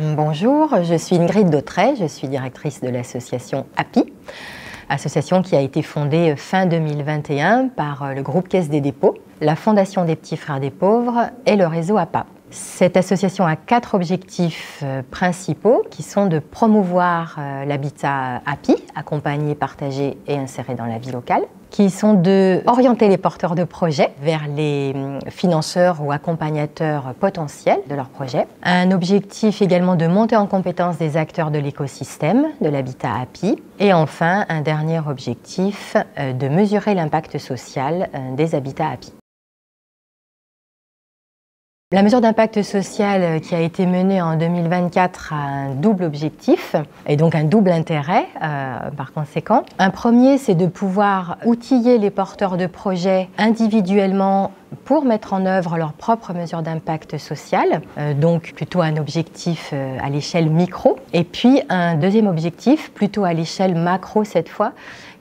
Bonjour, je suis Ingrid Dautray, je suis directrice de l'association API, association qui a été fondée fin 2021 par le groupe Caisse des dépôts, la Fondation des petits frères des pauvres et le réseau APA. Cette association a 4 objectifs principaux qui sont de promouvoir l'habitat API, accompagné, partagé et inséré dans la vie locale, qui sont d'orienter les porteurs de projets vers les financeurs ou accompagnateurs potentiels de leurs projets. Un objectif également de monter en compétence des acteurs de l'écosystème de l'habitat API. Et enfin, un dernier objectif de mesurer l'impact social des habitats API. La mesure d'impact social qui a été menée en 2024 a un double objectif et donc un double intérêt par conséquent. Un premier, c'est de pouvoir outiller les porteurs de projets individuellement pour mettre en œuvre leur propre mesure d'impact social, donc plutôt un objectif à l'échelle micro. Et puis un deuxième objectif, plutôt à l'échelle macro cette fois,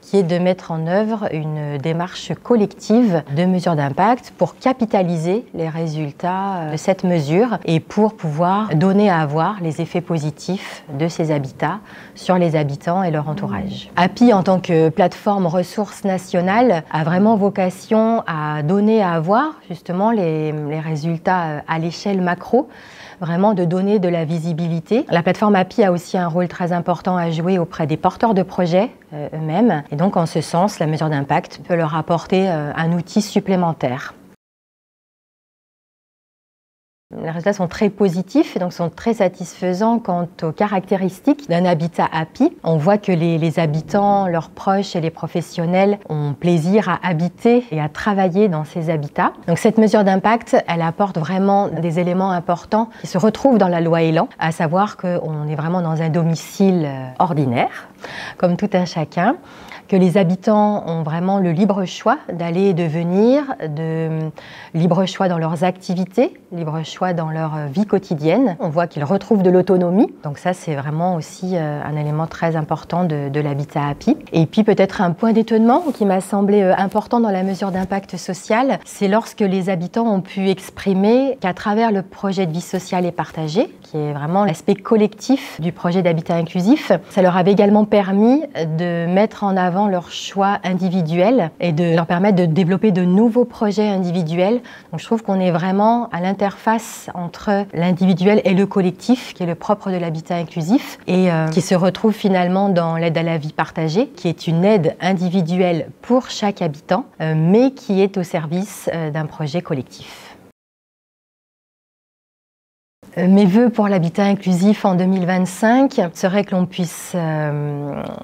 qui est de mettre en œuvre une démarche collective de mesure d'impact pour capitaliser les résultats de cette mesure et pour pouvoir donner à voir les effets positifs de ces habitats sur les habitants et leur entourage. API, en tant que plateforme ressources nationale, a vraiment vocation à donner à voir justement les résultats à l'échelle macro, vraiment de donner de la visibilité. La plateforme API a aussi un rôle très important à jouer auprès des porteurs de projets eux-mêmes. Et donc, en ce sens, la mesure d'impact peut leur apporter un outil supplémentaire. Les résultats sont très positifs et donc sont très satisfaisants quant aux caractéristiques d'un habitat API. On voit que les habitants, leurs proches et les professionnels ont plaisir à habiter et à travailler dans ces habitats. Donc cette mesure d'impact, elle apporte vraiment des éléments importants qui se retrouvent dans la loi Elan, à savoir qu'on est vraiment dans un domicile ordinaire, comme tout un chacun, que les habitants ont vraiment le libre choix d'aller et de venir, de libre choix dans leurs activités, libre choix dans leur vie quotidienne. On voit qu'ils retrouvent de l'autonomie, donc ça c'est vraiment aussi un élément très important de l'habitat API. Et puis peut-être un point d'étonnement qui m'a semblé important dans la mesure d'impact social, c'est lorsque les habitants ont pu exprimer qu'à travers le projet de vie sociale et partagée, qui est vraiment l'aspect collectif du projet d'habitat inclusif, ça leur avait également permis de mettre en avant leurs choix individuels et de leur permettre de développer de nouveaux projets individuels. Donc je trouve qu'on est vraiment à l'interface entre l'individuel et le collectif, qui est le propre de l'habitat inclusif et qui se retrouve finalement dans l'aide à la vie partagée, qui est une aide individuelle pour chaque habitant, mais qui est au service d'un projet collectif. Mes vœux pour l'habitat inclusif en 2025 seraient que l'on puisse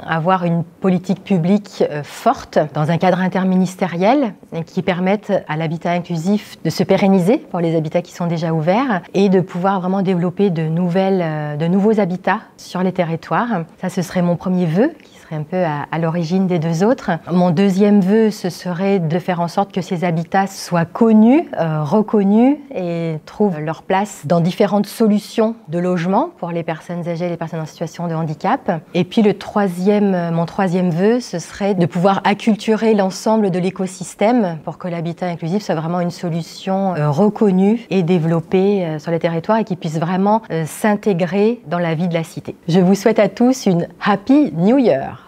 avoir une politique publique forte dans un cadre interministériel qui permette à l'habitat inclusif de se pérenniser pour les habitats qui sont déjà ouverts et de pouvoir vraiment développer de nouveaux habitats sur les territoires. Ça, ce serait mon premier vœu, qui serait un peu à l'origine des deux autres. Mon deuxième vœu, ce serait de faire en sorte que ces habitats soient connus, reconnus et trouvent leur place dans différentes solutions de logement pour les personnes âgées et les personnes en situation de handicap. Et puis mon troisième vœu, ce serait de pouvoir acculturer l'ensemble de l'écosystème pour que l'habitat inclusif soit vraiment une solution reconnue et développée sur les territoires et qui puisse vraiment s'intégrer dans la vie de la cité. Je vous souhaite à tous une Happy New Year!